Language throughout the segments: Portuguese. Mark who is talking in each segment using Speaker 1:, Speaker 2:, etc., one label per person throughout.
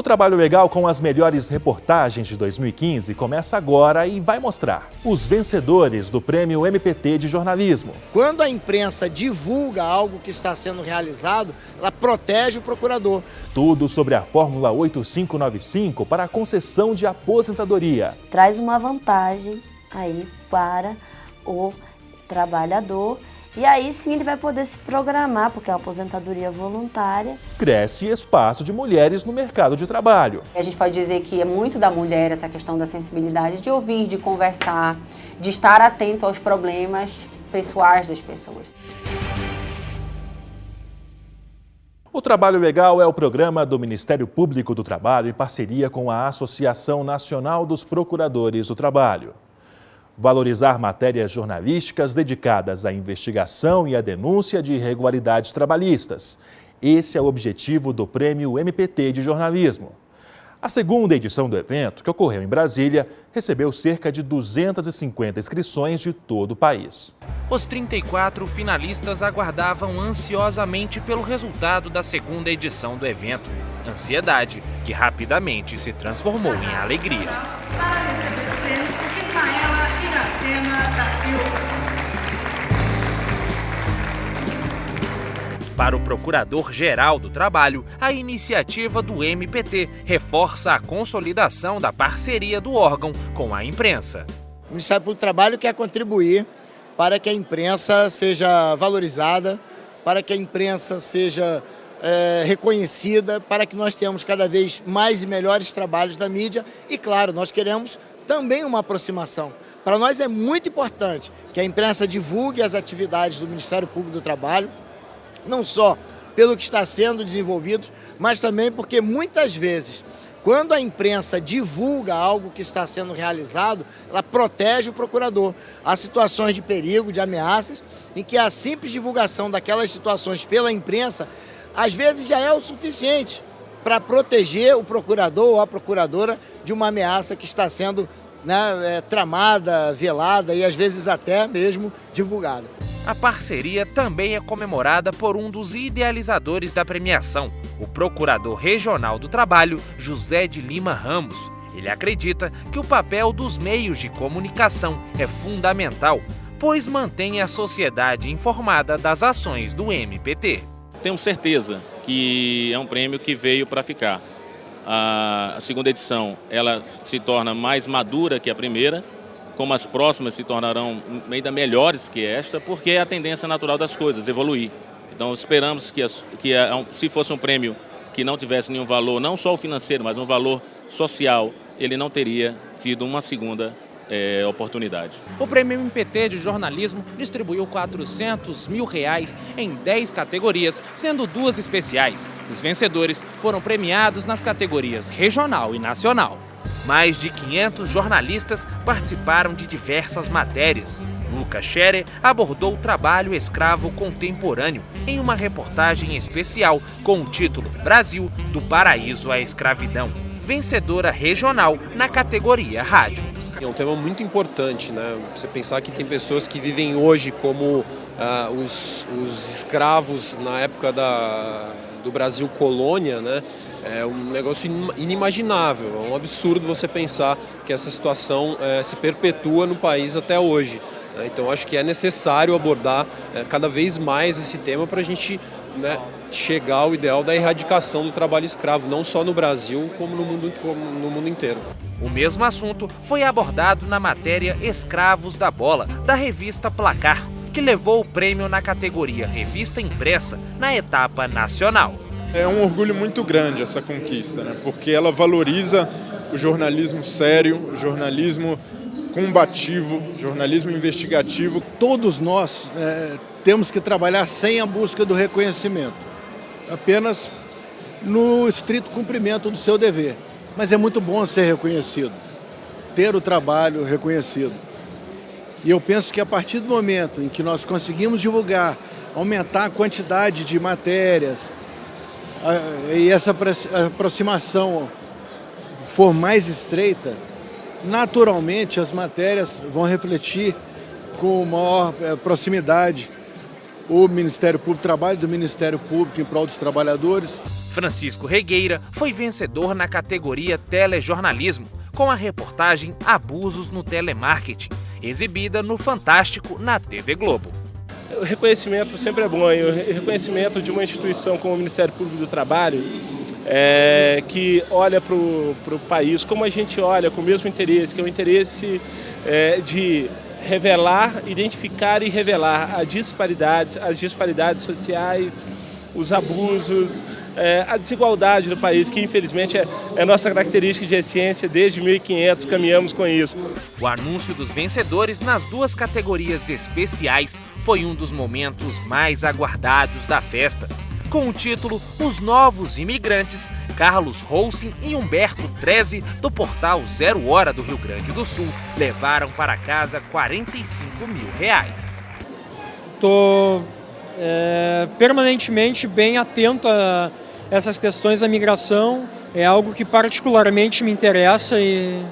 Speaker 1: O Trabalho Legal com as melhores reportagens de 2015 começa agora e vai mostrar os vencedores do Prêmio MPT de Jornalismo.
Speaker 2: Quando a imprensa divulga algo que está sendo realizado, ela protege o procurador.
Speaker 1: Tudo sobre a Fórmula 8595 para a concessão de aposentadoria.
Speaker 3: Traz uma vantagem aí para o trabalhador. E aí sim ele vai poder se programar, porque é uma aposentadoria voluntária.
Speaker 1: Cresce espaço de mulheres no mercado de trabalho.
Speaker 4: A gente pode dizer que é muito da mulher essa questão da sensibilidade de ouvir, de conversar, de estar atento aos problemas pessoais das pessoas.
Speaker 1: O Trabalho Legal é o programa do Ministério Público do Trabalho em parceria com a Associação Nacional dos Procuradores do Trabalho. Valorizar matérias jornalísticas dedicadas à investigação e à denúncia de irregularidades trabalhistas. Esse é o objetivo do Prêmio MPT de Jornalismo. A segunda edição do evento, que ocorreu em Brasília, recebeu cerca de 250 inscrições de todo o país.
Speaker 5: Os 34 finalistas aguardavam ansiosamente pelo resultado da segunda edição do evento. Ansiedade que rapidamente se transformou em alegria.
Speaker 6: Para receber o prêmio, Ismaela Iracema da Silva.
Speaker 5: Para o Procurador-Geral do Trabalho, a iniciativa do MPT reforça a consolidação da parceria do órgão com a imprensa.
Speaker 2: O Ministério Público do Trabalho quer contribuir para que a imprensa seja valorizada, para que a imprensa seja reconhecida, para que nós tenhamos cada vez mais e melhores trabalhos da mídia e, claro, nós queremos também uma aproximação. Para nós é muito importante que a imprensa divulgue as atividades do Ministério Público do Trabalho, não só pelo que está sendo desenvolvido, mas também porque muitas vezes, quando a imprensa divulga algo que está sendo realizado, ela protege o procurador. Há situações de perigo, de ameaças, em que a simples divulgação daquelas situações pela imprensa, às vezes já é o suficiente para proteger o procurador ou a procuradora de uma ameaça que está sendo tramada, velada e às vezes até mesmo divulgada.
Speaker 5: A parceria também é comemorada por um dos idealizadores da premiação, o Procurador Regional do Trabalho, José de Lima Ramos. Ele acredita que o papel dos meios de comunicação é fundamental, pois mantém a sociedade informada das ações do MPT.
Speaker 7: Tenho certeza que é um prêmio que veio para ficar. A segunda edição ela se torna mais madura que a primeira, como as próximas se tornarão ainda melhores que esta, porque é a tendência natural das coisas, evoluir. Então esperamos que se fosse um prêmio que não tivesse nenhum valor, não só o financeiro, mas um valor social, ele não teria tido uma segunda oportunidade.
Speaker 5: O Prêmio MPT de Jornalismo distribuiu R$400 mil em 10 categorias, sendo 2 especiais. Os vencedores foram premiados nas categorias regional e nacional. Mais de 500 jornalistas participaram de diversas matérias. Lucas Scherer abordou o trabalho escravo contemporâneo em uma reportagem especial com o título Brasil, do Paraíso à Escravidão, vencedora regional na categoria rádio.
Speaker 8: É um tema muito importante, né? Você pensar que tem pessoas que vivem hoje como os escravos na época do Brasil colônia, né? É um negócio inimaginável, é um absurdo você pensar que essa situação se perpetua no país até hoje. Né? Então acho que é necessário abordar cada vez mais esse tema para a gente chegar ao ideal da erradicação do trabalho escravo, não só no Brasil, como no mundo inteiro.
Speaker 5: O mesmo assunto foi abordado na matéria Escravos da Bola, da revista Placar, que levou o prêmio na categoria Revista Impressa na etapa nacional.
Speaker 9: É um orgulho muito grande essa conquista, né? Porque ela valoriza o jornalismo sério, o jornalismo combativo, jornalismo investigativo.
Speaker 10: Todos nós temos que trabalhar sem a busca do reconhecimento, apenas no estrito cumprimento do seu dever. Mas é muito bom ser reconhecido, ter o trabalho reconhecido. E eu penso que a partir do momento em que nós conseguimos divulgar, aumentar a quantidade de matérias, e essa aproximação for mais estreita, naturalmente as matérias vão refletir com maior proximidade o Ministério Público do Trabalho, do Ministério Público em prol dos trabalhadores.
Speaker 5: Francisco Regueira foi vencedor na categoria Telejornalismo, com a reportagem Abusos no Telemarketing, exibida no Fantástico na TV Globo.
Speaker 11: O reconhecimento sempre é bom, e o reconhecimento de uma instituição como o Ministério Público do Trabalho, que olha para o país como a gente olha, com o mesmo interesse, que é o interesse de revelar, identificar e revelar as disparidades sociais, os abusos, a desigualdade do país, que infelizmente é nossa característica de essência, desde 1500 caminhamos com isso.
Speaker 5: O anúncio dos vencedores nas duas categorias especiais foi um dos momentos mais aguardados da festa. Com o título Os Novos Imigrantes, Carlos Roussin e Humberto Treze, do portal Zero Hora do Rio Grande do Sul, levaram para casa R$45 mil.
Speaker 12: Estou permanentemente bem atento a essas questões da migração. É algo que particularmente me interessa e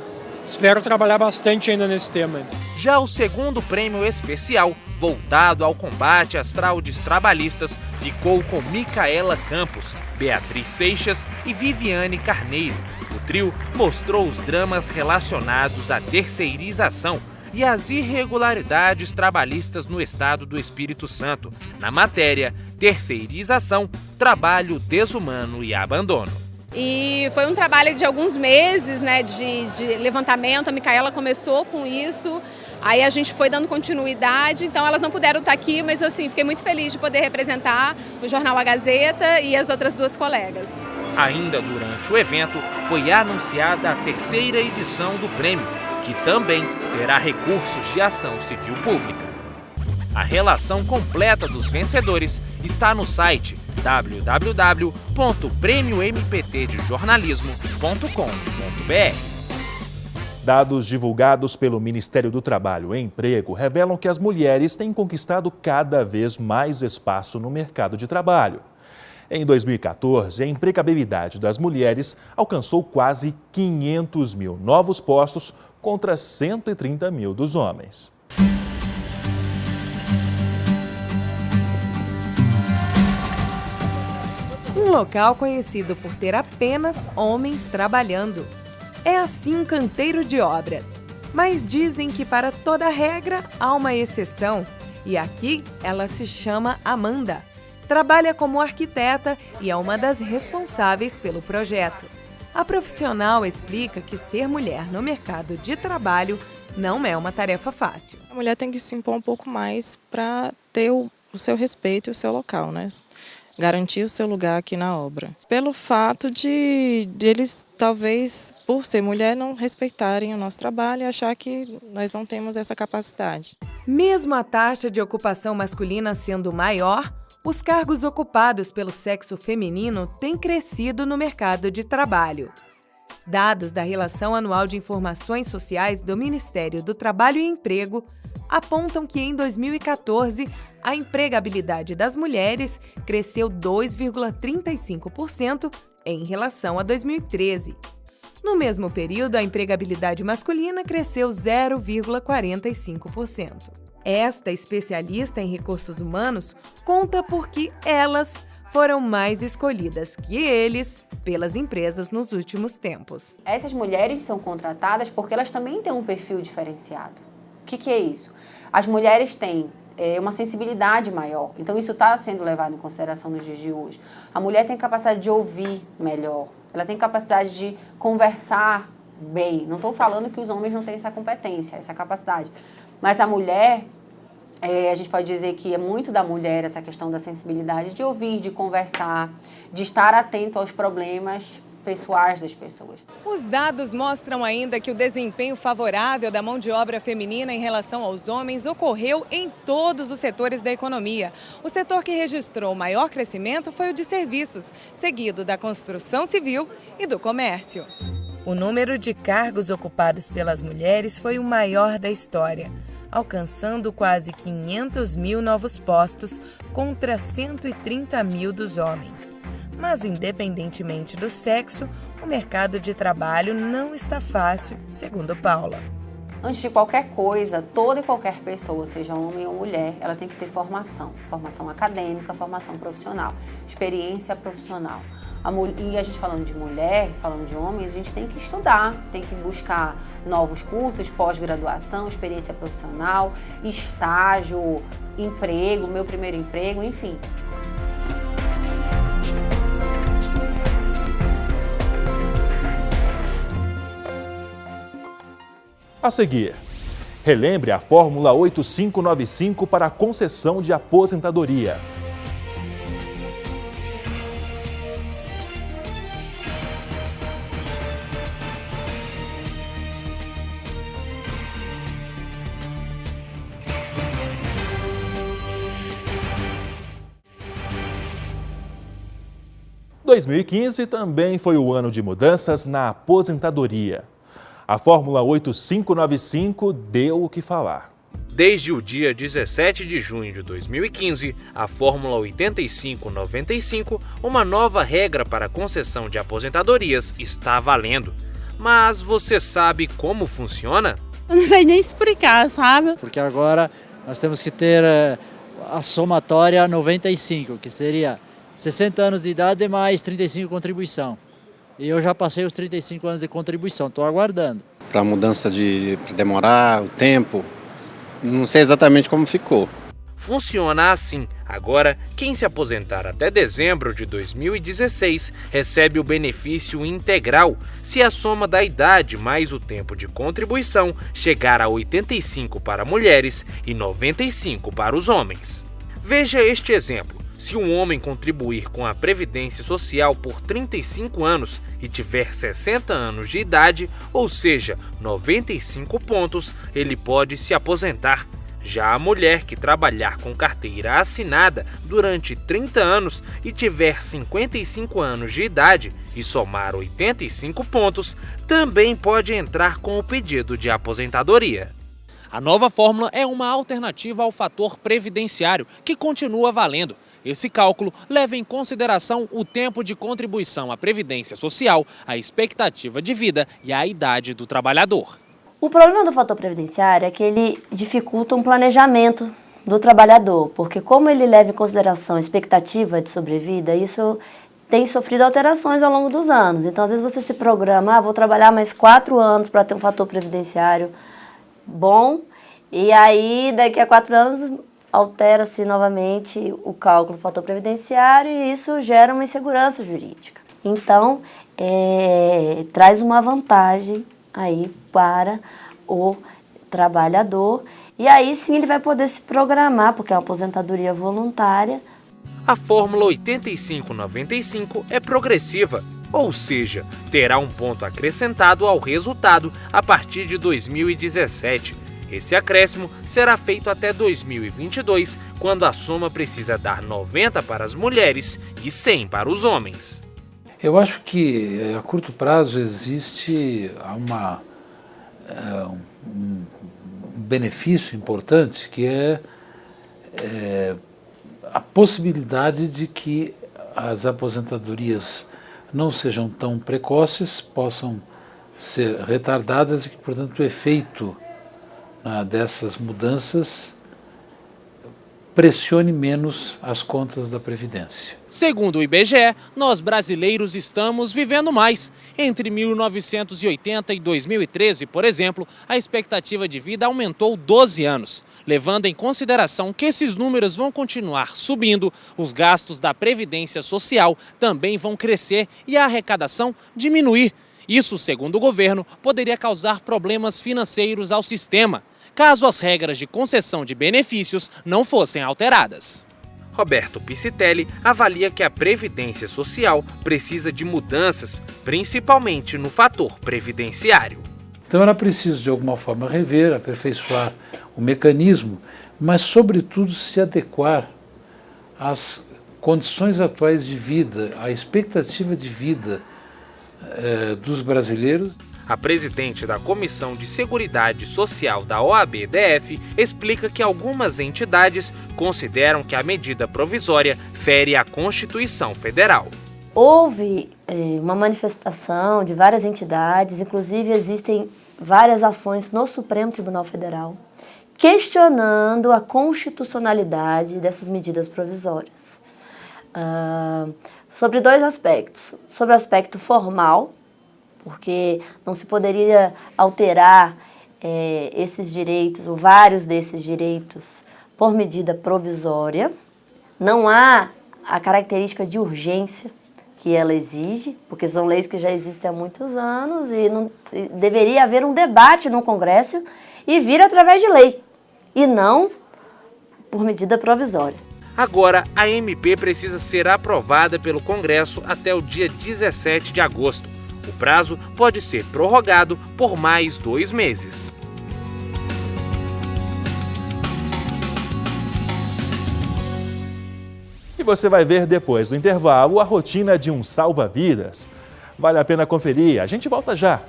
Speaker 12: espero trabalhar bastante ainda nesse tema.
Speaker 5: Já o segundo prêmio especial, voltado ao combate às fraudes trabalhistas, ficou com Micaela Campos, Beatriz Seixas e Viviane Carneiro. O trio mostrou os dramas relacionados à terceirização e às irregularidades trabalhistas no estado do Espírito Santo, na matéria Terceirização, Trabalho Desumano e Abandono.
Speaker 13: E foi um trabalho de alguns meses, né, de levantamento. A Micaela começou com isso, aí a gente foi dando continuidade, então elas não puderam estar aqui, mas eu fiquei muito feliz de poder representar o jornal A Gazeta e as outras duas colegas.
Speaker 5: Ainda durante o evento foi anunciada a terceira edição do prêmio, que também terá recursos de ação civil pública. A relação completa dos vencedores está no site www.premiomptdejornalismo.com.br.
Speaker 1: Dados divulgados pelo Ministério do Trabalho e Emprego revelam que as mulheres têm conquistado cada vez mais espaço no mercado de trabalho. Em 2014, a empregabilidade das mulheres alcançou quase 500 mil novos postos contra 130 mil dos homens.
Speaker 14: Um local conhecido por ter apenas homens trabalhando. É assim um canteiro de obras. Mas dizem que para toda regra há uma exceção. E aqui ela se chama Amanda. Trabalha como arquiteta e é uma das responsáveis pelo projeto. A profissional explica que ser mulher no mercado de trabalho não é uma tarefa fácil.
Speaker 15: A mulher tem que se impor um pouco mais para ter o seu respeito e o seu local, né? Garantir o seu lugar aqui na obra. Pelo fato de eles, talvez, por ser mulher, não respeitarem o nosso trabalho e achar que nós não temos essa capacidade.
Speaker 14: Mesmo a taxa de ocupação masculina sendo maior, os cargos ocupados pelo sexo feminino têm crescido no mercado de trabalho. Dados da Relação Anual de Informações Sociais do Ministério do Trabalho e Emprego apontam que em 2014 a empregabilidade das mulheres cresceu 2,35% em relação a 2013. No mesmo período, a empregabilidade masculina cresceu 0,45%. Esta especialista em recursos humanos conta por que elas foram mais escolhidas que eles pelas empresas nos últimos tempos.
Speaker 4: Essas mulheres são contratadas porque elas também têm um perfil diferenciado. O que é isso? As mulheres têm uma sensibilidade maior, então isso está sendo levado em consideração nos dias de hoje. A mulher tem capacidade de ouvir melhor, ela tem capacidade de conversar bem. Não estou falando que os homens não têm essa competência, essa capacidade, mas a mulher... a gente pode dizer que é muito da mulher essa questão da sensibilidade de ouvir, de conversar, de estar atento aos problemas pessoais das pessoas.
Speaker 14: Os dados mostram ainda que o desempenho favorável da mão de obra feminina em relação aos homens ocorreu em todos os setores da economia. O setor que registrou maior crescimento foi o de serviços, seguido da construção civil e do comércio. O número de cargos ocupados pelas mulheres foi o maior da história, alcançando quase 500 mil novos postos contra 130 mil dos homens. Mas, independentemente do sexo, o mercado de trabalho não está fácil, segundo Paula.
Speaker 4: Antes de qualquer coisa, toda e qualquer pessoa, seja homem ou mulher, ela tem que ter formação acadêmica, formação profissional, experiência profissional. E a gente falando de mulher, falando de homem, a gente tem que estudar, tem que buscar novos cursos, pós-graduação, experiência profissional, estágio, emprego, meu primeiro emprego, enfim.
Speaker 1: A seguir, relembre a Fórmula 8595 para a concessão de aposentadoria. Em 2015 também foi o ano de mudanças na aposentadoria. A Fórmula 8595 deu o que falar.
Speaker 5: Desde o dia 17 de junho de 2015, a Fórmula 8595, uma nova regra para a concessão de aposentadorias, está valendo. Mas você sabe como funciona?
Speaker 16: Eu não sei nem explicar, sabe?
Speaker 17: Porque agora nós temos que ter a somatória 95, que seria 60 anos de idade mais 35 de contribuição. E eu já passei os 35 anos de contribuição, estou aguardando.
Speaker 18: Para a mudança de demorar o tempo, não sei exatamente como ficou.
Speaker 5: Funciona assim. Agora, quem se aposentar até dezembro de 2016 recebe o benefício integral se a soma da idade mais o tempo de contribuição chegar a 85 para mulheres e 95 para os homens. Veja este exemplo. Se um homem contribuir com a Previdência Social por 35 anos e tiver 60 anos de idade, ou seja, 95 pontos, ele pode se aposentar. Já a mulher que trabalhar com carteira assinada durante 30 anos e tiver 55 anos de idade e somar 85 pontos, também pode entrar com o pedido de aposentadoria. A nova fórmula é uma alternativa ao fator previdenciário, que continua valendo. Esse cálculo leva em consideração o tempo de contribuição à Previdência Social, a expectativa de vida e a idade do trabalhador.
Speaker 3: O problema do fator previdenciário é que ele dificulta um planejamento do trabalhador, porque como ele leva em consideração a expectativa de sobrevida, isso tem sofrido alterações ao longo dos anos. Então, às vezes você se programa, vou trabalhar mais 4 anos para ter um fator previdenciário bom, e aí daqui a 4 anos altera-se novamente o cálculo do fator previdenciário e isso gera uma insegurança jurídica. Então, traz uma vantagem aí para o trabalhador e aí sim ele vai poder se programar, porque é uma aposentadoria voluntária.
Speaker 5: A Fórmula 8595 é progressiva, ou seja, terá um ponto acrescentado ao resultado a partir de 2017. Esse acréscimo será feito até 2022, quando a soma precisa dar 90 para as mulheres e 100 para os homens.
Speaker 19: Eu acho que a curto prazo existe um benefício importante, que é a possibilidade de que as aposentadorias não sejam tão precoces, possam ser retardadas e que, portanto, o efeito dessas mudanças pressione menos as contas da Previdência.
Speaker 5: Segundo o IBGE, nós brasileiros estamos vivendo mais. Entre 1980 e 2013, por exemplo, a expectativa de vida aumentou 12 anos. Levando em consideração que esses números vão continuar subindo, os gastos da Previdência Social também vão crescer e a arrecadação diminuir. Isso, segundo o governo, poderia causar problemas financeiros ao sistema, caso as regras de concessão de benefícios não fossem alteradas. Roberto Piscitelli avalia que a Previdência Social precisa de mudanças, principalmente no fator previdenciário.
Speaker 19: Então ela precisa, de alguma forma, rever, aperfeiçoar o mecanismo, mas, sobretudo, se adequar às condições atuais de vida, à expectativa de vida dos brasileiros.
Speaker 5: A presidente da Comissão de Seguridade Social da OAB-DF explica que algumas entidades consideram que a medida provisória fere a Constituição Federal.
Speaker 3: Houve uma manifestação de várias entidades, inclusive existem várias ações no Supremo Tribunal Federal, questionando a constitucionalidade dessas medidas provisórias. Sobre 2 aspectos. Sobre o aspecto formal, porque não se poderia alterar esses direitos, ou vários desses direitos, por medida provisória. Não há a característica de urgência que ela exige, porque são leis que já existem há muitos anos e deveria haver um debate no Congresso e vir através de lei, e não por medida provisória.
Speaker 5: Agora, a MP precisa ser aprovada pelo Congresso até o dia 17 de agosto. O prazo pode ser prorrogado por mais 2 meses.
Speaker 1: E você vai ver depois do intervalo a rotina de um salva-vidas. Vale a pena conferir, a gente volta já.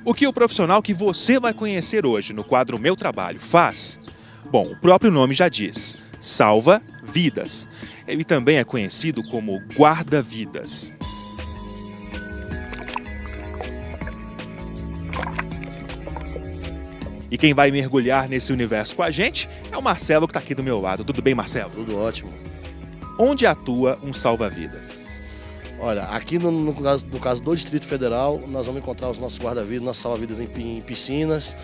Speaker 1: O que o profissional que você vai conhecer hoje no quadro Meu Trabalho faz? Bom, o próprio nome já diz, salva vidas. Ele também é conhecido como guarda-vidas. E quem vai mergulhar nesse universo com a gente é o Marcelo, que está aqui do meu lado. Tudo bem, Marcelo?
Speaker 20: Tudo ótimo.
Speaker 1: Onde atua um salva-vidas?
Speaker 20: Olha, aqui no caso do Distrito Federal, nós vamos encontrar os nossos guarda-vidas, nossos salva-vidas em piscinas,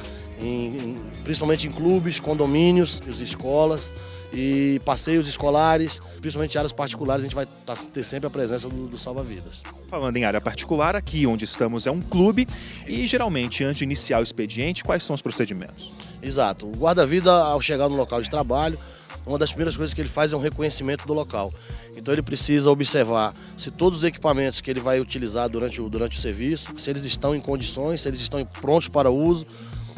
Speaker 20: principalmente em clubes, condomínios, escolas e passeios escolares, principalmente em áreas particulares, a gente vai ter sempre a presença do salva-vidas.
Speaker 1: Falando em área particular, aqui onde estamos é um clube e geralmente antes de iniciar o expediente, quais são os procedimentos?
Speaker 20: Exato. O guarda-vida, ao chegar no local de trabalho, uma das primeiras coisas que ele faz é um reconhecimento do local. Então ele precisa observar se todos os equipamentos que ele vai utilizar durante o serviço, se eles estão em condições, se eles estão prontos para uso.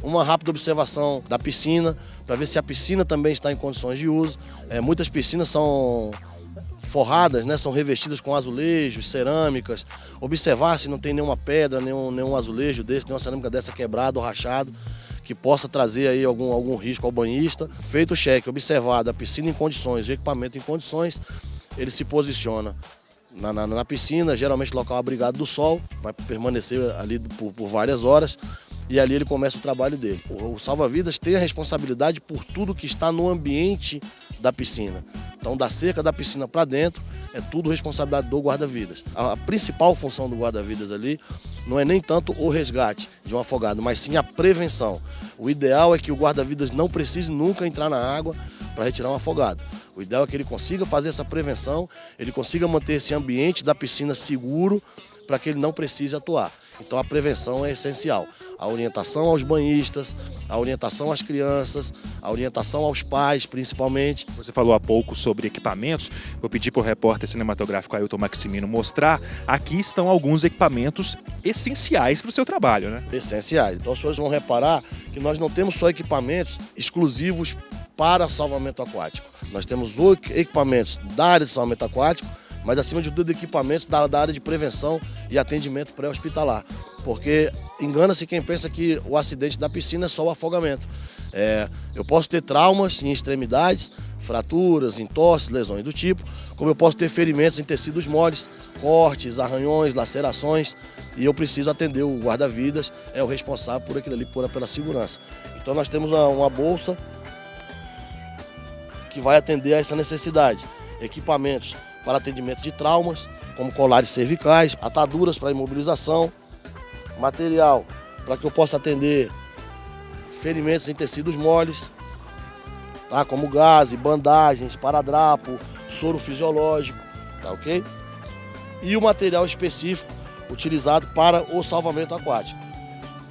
Speaker 20: Uma rápida observação da piscina, para ver se a piscina também está em condições de uso. Muitas piscinas são forradas, né, são revestidas com azulejos, cerâmicas. Observar se não tem nenhuma pedra, nenhum azulejo desse, nenhuma cerâmica dessa quebrada ou rachado, que possa trazer aí algum risco ao banhista. Feito o cheque, observado a piscina em condições, o equipamento em condições, ele se posiciona na piscina, geralmente local abrigado do sol, vai permanecer ali por várias horas e ali ele começa o trabalho dele. O salva-vidas tem a responsabilidade por tudo que está no ambiente da piscina. Então, da cerca da piscina para dentro, é tudo responsabilidade do guarda-vidas. A principal função do guarda-vidas ali não é nem tanto o resgate de um afogado, mas sim a prevenção. O ideal é que o guarda-vidas não precise nunca entrar na água para retirar um afogado. O ideal é que ele consiga fazer essa prevenção, ele consiga manter esse ambiente da piscina seguro para que ele não precise atuar. Então a prevenção é essencial. A orientação aos banhistas, a orientação às crianças, a orientação aos pais, principalmente.
Speaker 1: Você falou há pouco sobre equipamentos. Vou pedir para o repórter cinematográfico Ailton Maximino mostrar. Aqui estão alguns equipamentos essenciais para o seu trabalho, né?
Speaker 20: Essenciais. Então os senhores vão reparar que nós não temos só equipamentos exclusivos para salvamento aquático. Nós temos equipamentos da área de salvamento aquático, mas acima de tudo equipamentos da área de prevenção e atendimento pré-hospitalar. Porque engana-se quem pensa que o acidente da piscina é só o afogamento. Eu posso ter traumas em extremidades, fraturas, entorses, lesões do tipo, como eu posso ter ferimentos em tecidos moles, cortes, arranhões, lacerações, e eu preciso atender o guarda-vidas, é o responsável por aquilo ali, pela segurança. Então nós temos uma bolsa que vai atender a essa necessidade. Equipamentos para atendimento de traumas, como colares cervicais, ataduras para imobilização, material para que eu possa atender ferimentos em tecidos moles, tá? Como gaze, bandagens, esparadrapo, soro fisiológico, tá ok? E o material específico utilizado para o salvamento aquático,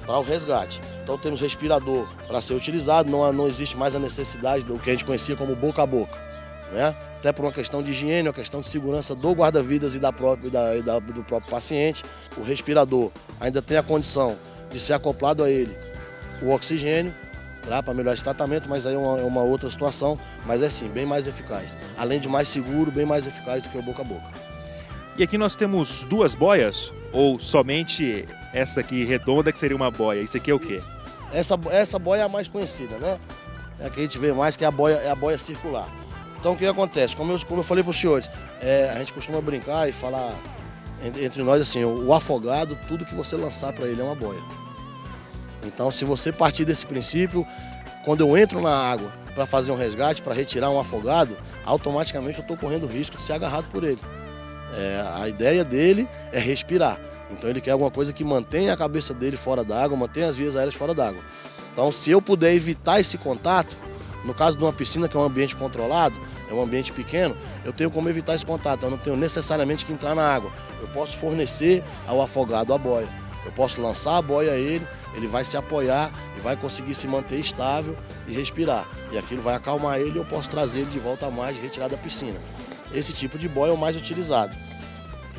Speaker 20: para o resgate. Então temos respirador para ser utilizado, não existe mais a necessidade do que a gente conhecia como boca a boca, né? Até por uma questão de higiene, uma questão de segurança do guarda-vidas e do próprio paciente. O respirador ainda tem a condição de ser acoplado a ele o oxigênio, tá? Para melhorar esse tratamento, mas aí é uma outra situação, mas é sim, bem mais eficaz. Além de mais seguro, bem mais eficaz do que o boca a boca.
Speaker 1: E aqui nós temos 2 boias, ou somente essa aqui redonda que seria uma boia? Isso aqui é o quê?
Speaker 20: Essa boia é a mais conhecida, né? É a que a gente vê mais, que é a boia circular. Então o que acontece? Como eu falei para os senhores, a gente costuma brincar e falar entre nós assim, o afogado, tudo que você lançar para ele é uma boia. Então se você partir desse princípio, quando eu entro na água para fazer um resgate, para retirar um afogado, automaticamente eu estou correndo o risco de ser agarrado por ele. A ideia dele é respirar. Então ele quer alguma coisa que mantenha a cabeça dele fora d'água, mantenha as vias aéreas fora d'água. Então se eu puder evitar esse contato, no caso de uma piscina que é um ambiente controlado, é um ambiente pequeno, eu tenho como evitar esse contato, eu não tenho necessariamente que entrar na água. Eu posso fornecer ao afogado a boia, eu posso lançar a boia a ele, ele vai se apoiar e vai conseguir se manter estável e respirar. E aquilo vai acalmar ele e eu posso trazer ele de volta a mais e retirar da piscina. Esse tipo de boia é o mais utilizado.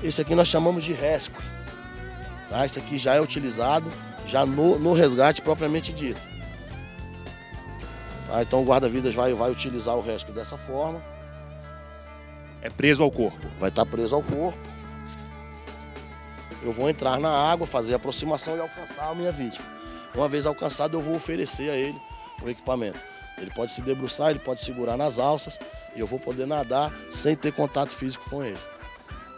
Speaker 20: Esse aqui nós chamamos de rescue. Tá? Esse aqui já é utilizado já no resgate propriamente dito. Tá? Então o guarda-vidas vai utilizar o rescue dessa forma.
Speaker 1: É preso ao corpo?
Speaker 20: Vai estar preso ao corpo. Eu vou entrar na água, fazer a aproximação e alcançar a minha vítima. Uma vez alcançado, eu vou oferecer a ele o equipamento. Ele pode se debruçar, ele pode segurar nas alças e eu vou poder nadar sem ter contato físico com ele.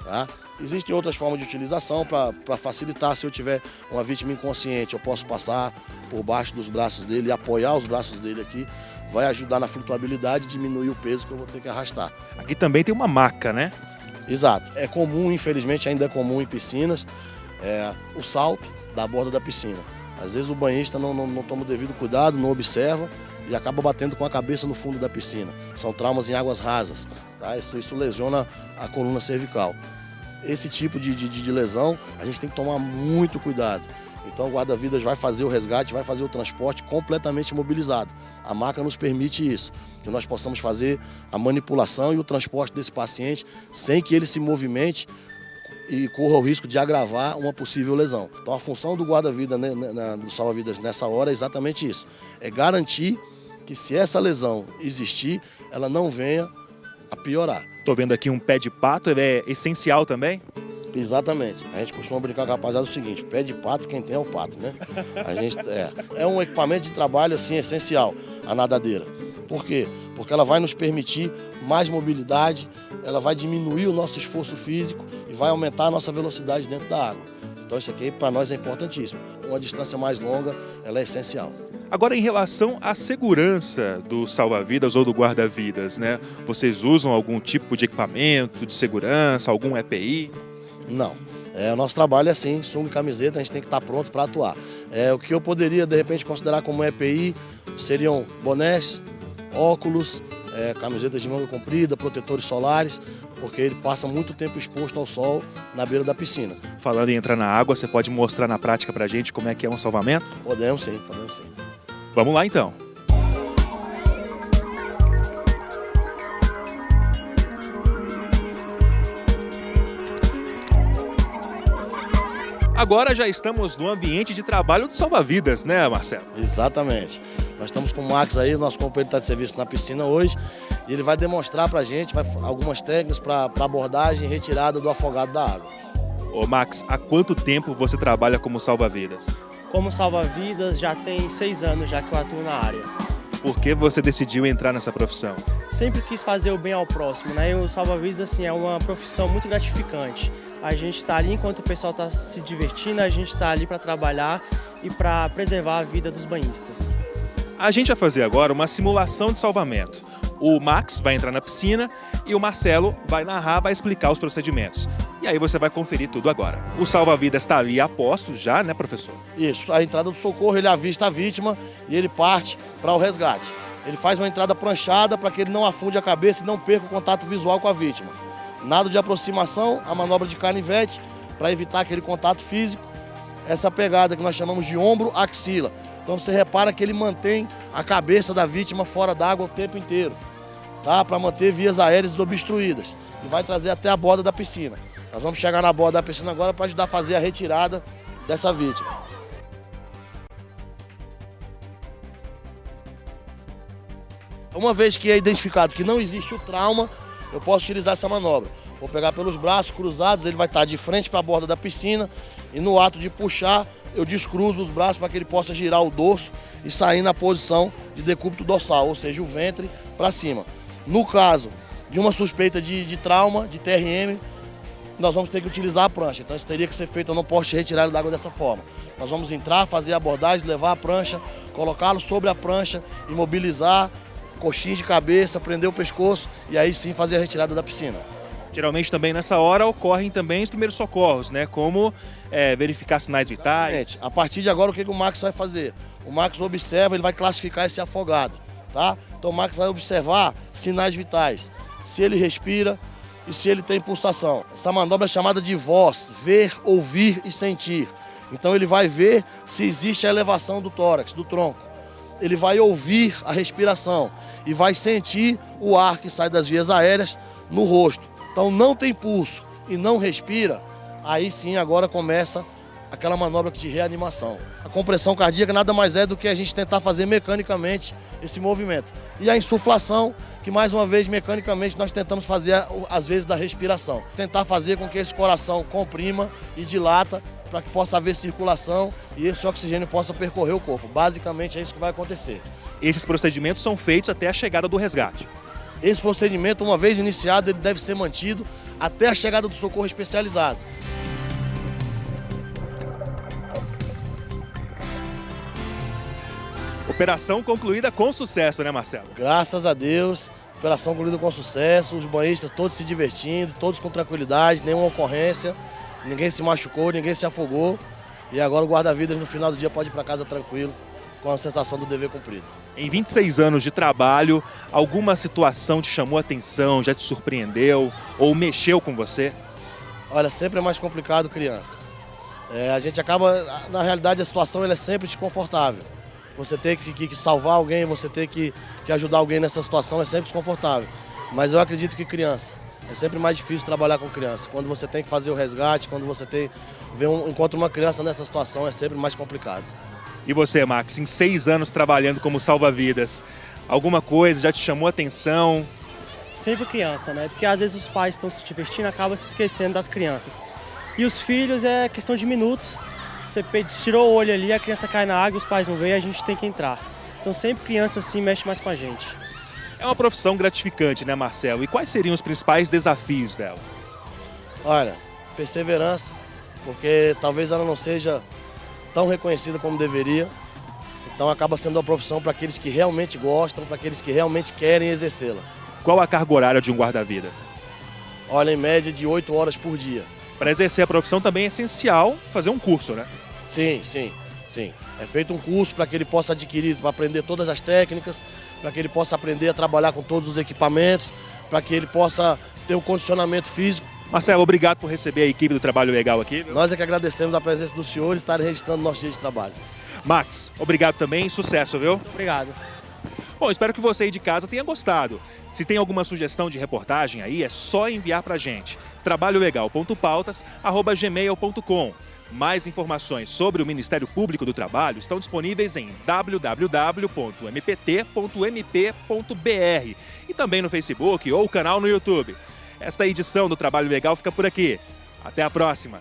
Speaker 20: Tá? Existem outras formas de utilização para facilitar. Se eu tiver uma vítima inconsciente, eu posso passar por baixo dos braços dele e apoiar os braços dele aqui. Vai ajudar na flutuabilidade e diminuir o peso que eu vou ter que arrastar.
Speaker 1: Aqui também tem uma maca, né?
Speaker 20: Exato. É comum, infelizmente ainda é comum em piscinas, o salto da borda da piscina. Às vezes o banhista não toma o devido cuidado, não observa e acaba batendo com a cabeça no fundo da piscina. São traumas em águas rasas, tá? Isso lesiona a coluna cervical. Esse tipo de lesão a gente tem que tomar muito cuidado. Então o guarda-vidas vai fazer o resgate, vai fazer o transporte completamente imobilizado. A maca nos permite isso, que nós possamos fazer a manipulação e o transporte desse paciente sem que ele se movimente e corra o risco de agravar uma possível lesão. Então a função do guarda-vida, do salva-vidas nessa hora é exatamente isso. É garantir que se essa lesão existir, ela não venha a piorar.
Speaker 1: Estou vendo aqui um pé de pato, ele é essencial também?
Speaker 20: Exatamente. A gente costuma brincar com a rapaziada o seguinte, pé de pato, quem tem é o pato, né? É um equipamento de trabalho assim, essencial, a nadadeira. Por quê? Porque ela vai nos permitir mais mobilidade, ela vai diminuir o nosso esforço físico e vai aumentar a nossa velocidade dentro da água. Então isso aqui para nós é importantíssimo. Uma distância mais longa, ela é essencial.
Speaker 1: Agora, em relação à segurança do salva-vidas ou do guarda-vidas, né? Vocês usam algum tipo de equipamento de segurança, algum EPI?
Speaker 20: Não. O nosso trabalho é assim, sunga e camiseta, a gente tem que estar pronto para atuar. O que eu poderia, de repente, considerar como EPI seriam bonés, óculos, camisetas de manga comprida, protetores solares, porque ele passa muito tempo exposto ao sol na beira da piscina.
Speaker 1: Falando em entrar na água, você pode mostrar na prática pra gente como é que é um salvamento?
Speaker 20: Podemos sim, podemos sim.
Speaker 1: Vamos lá então. Agora já estamos no ambiente de trabalho do salva-vidas, né, Marcelo?
Speaker 20: Exatamente. Nós estamos com o Max aí, nosso companheiro está de serviço na piscina hoje, e ele vai demonstrar para a gente algumas técnicas para abordagem e retirada do afogado da água.
Speaker 1: Ô Max, há quanto tempo você trabalha como salva-vidas?
Speaker 21: Como salva-vidas já tem 6 anos já que eu atuo na área.
Speaker 1: Por que você decidiu entrar nessa profissão?
Speaker 21: Sempre quis fazer o bem ao próximo, né? E o salva-vidas assim, é uma profissão muito gratificante. A gente está ali enquanto o pessoal está se divertindo, a gente está ali para trabalhar e para preservar a vida dos banhistas.
Speaker 1: A gente vai fazer agora uma simulação de salvamento. O Max vai entrar na piscina e o Marcelo vai narrar, vai explicar os procedimentos. E aí você vai conferir tudo agora. O salva-vidas está ali a posto já, né, professor?
Speaker 20: Isso, a entrada do socorro, ele avista a vítima e ele parte para o resgate. Ele faz uma entrada pranchada para que ele não afunde a cabeça e não perca o contato visual com a vítima. Nado de aproximação, a manobra de canivete para evitar aquele contato físico. Essa pegada que nós chamamos de ombro-axila. Então você repara que ele mantém a cabeça da vítima fora d'água o tempo inteiro, tá? Para manter vias aéreas desobstruídas. E vai trazer até a borda da piscina. Nós vamos chegar na borda da piscina agora para ajudar a fazer a retirada dessa vítima. Uma vez que é identificado que não existe o trauma, eu posso utilizar essa manobra. Vou pegar pelos braços cruzados, ele vai estar de frente para a borda da piscina e no ato de puxar, eu descruzo os braços para que ele possa girar o dorso e sair na posição de decúbito dorsal, ou seja, o ventre para cima. No caso de uma suspeita de trauma, de TRM, nós vamos ter que utilizar a prancha. Então isso teria que ser feito, eu não posso retirar ele d'água dessa forma. Nós vamos entrar, fazer a abordagem, levar a prancha, colocá-lo sobre a prancha, imobilizar, coxinha de cabeça, prender o pescoço e aí sim fazer a retirada da piscina.
Speaker 1: Geralmente também nessa hora ocorrem também os primeiros socorros, né? Como verificar sinais vitais.
Speaker 20: Exatamente. A partir de agora o que o Max vai fazer? O Max observa, ele vai classificar esse afogado, tá? Então o Max vai observar sinais vitais, se ele respira e se ele tem pulsação. Essa manobra é chamada de voz, ver, ouvir e sentir. Então ele vai ver se existe a elevação do tórax, do tronco. Ele vai ouvir a respiração e vai sentir o ar que sai das vias aéreas no rosto. Então não tem pulso e não respira, aí sim agora começa aquela manobra de reanimação. A compressão cardíaca nada mais é do que a gente tentar fazer mecanicamente esse movimento. E a insuflação, que mais uma vez mecanicamente nós tentamos fazer às vezes da respiração. Tentar fazer com que esse coração comprima e dilata para que possa haver circulação e esse oxigênio possa percorrer o corpo. Basicamente é isso que vai acontecer.
Speaker 1: Esses procedimentos são feitos até a chegada do resgate.
Speaker 20: Esse procedimento, uma vez iniciado, ele deve ser mantido até a chegada do socorro especializado.
Speaker 1: Operação concluída com sucesso, né, Marcelo?
Speaker 20: Graças a Deus, operação concluída com sucesso, os banhistas todos se divertindo, todos com tranquilidade, nenhuma ocorrência, ninguém se machucou, ninguém se afogou. E agora o guarda-vidas no final do dia pode ir para casa tranquilo, com a sensação do dever cumprido.
Speaker 1: Em 26 anos de trabalho, alguma situação te chamou a atenção, já te surpreendeu ou mexeu com você?
Speaker 20: Olha, sempre é mais complicado criança. A gente acaba, na realidade a situação ela é sempre desconfortável. Você ter que salvar alguém, você ter que ajudar alguém nessa situação é sempre desconfortável. Mas eu acredito que criança, é sempre mais difícil trabalhar com criança. Quando você tem que fazer o resgate, quando você encontra uma criança nessa situação, é sempre mais complicado.
Speaker 1: E você, Max, em 6 anos trabalhando como salva-vidas, alguma coisa já te chamou a atenção?
Speaker 21: Sempre criança, né? Porque às vezes os pais estão se divertindo e acabam se esquecendo das crianças. E os filhos é questão de minutos. Você tirou o olho ali, a criança cai na água, os pais não veem, a gente tem que entrar. Então sempre criança assim mexe mais com a gente.
Speaker 1: É uma profissão gratificante, né, Marcelo? E quais seriam os principais desafios dela?
Speaker 20: Olha, perseverança, porque talvez ela não seja tão reconhecida como deveria. Então acaba sendo uma profissão para aqueles que realmente gostam, para aqueles que realmente querem exercê-la.
Speaker 1: Qual a carga horária de um guarda-vidas?
Speaker 20: Olha, em média de 8 horas por dia.
Speaker 1: Para exercer a profissão também é essencial fazer um curso, né?
Speaker 20: Sim. É feito um curso para que ele possa adquirir, para aprender todas as técnicas, para que ele possa aprender a trabalhar com todos os equipamentos, para que ele possa ter um condicionamento físico.
Speaker 1: Marcelo, obrigado por receber a equipe do Trabalho Legal aqui. Viu?
Speaker 20: Nós é que agradecemos a presença dos senhores e estarem registrando nosso dia de trabalho.
Speaker 1: Max, obrigado também, sucesso, viu?
Speaker 21: Obrigado.
Speaker 1: Bom, espero que você aí de casa tenha gostado. Se tem alguma sugestão de reportagem aí, é só enviar pra gente. trabalholegal.pautas@gmail.com. Mais informações sobre o Ministério Público do Trabalho estão disponíveis em www.mpt.mp.br e também no Facebook ou canal no YouTube. Esta edição do Trabalho Legal fica por aqui. Até a próxima!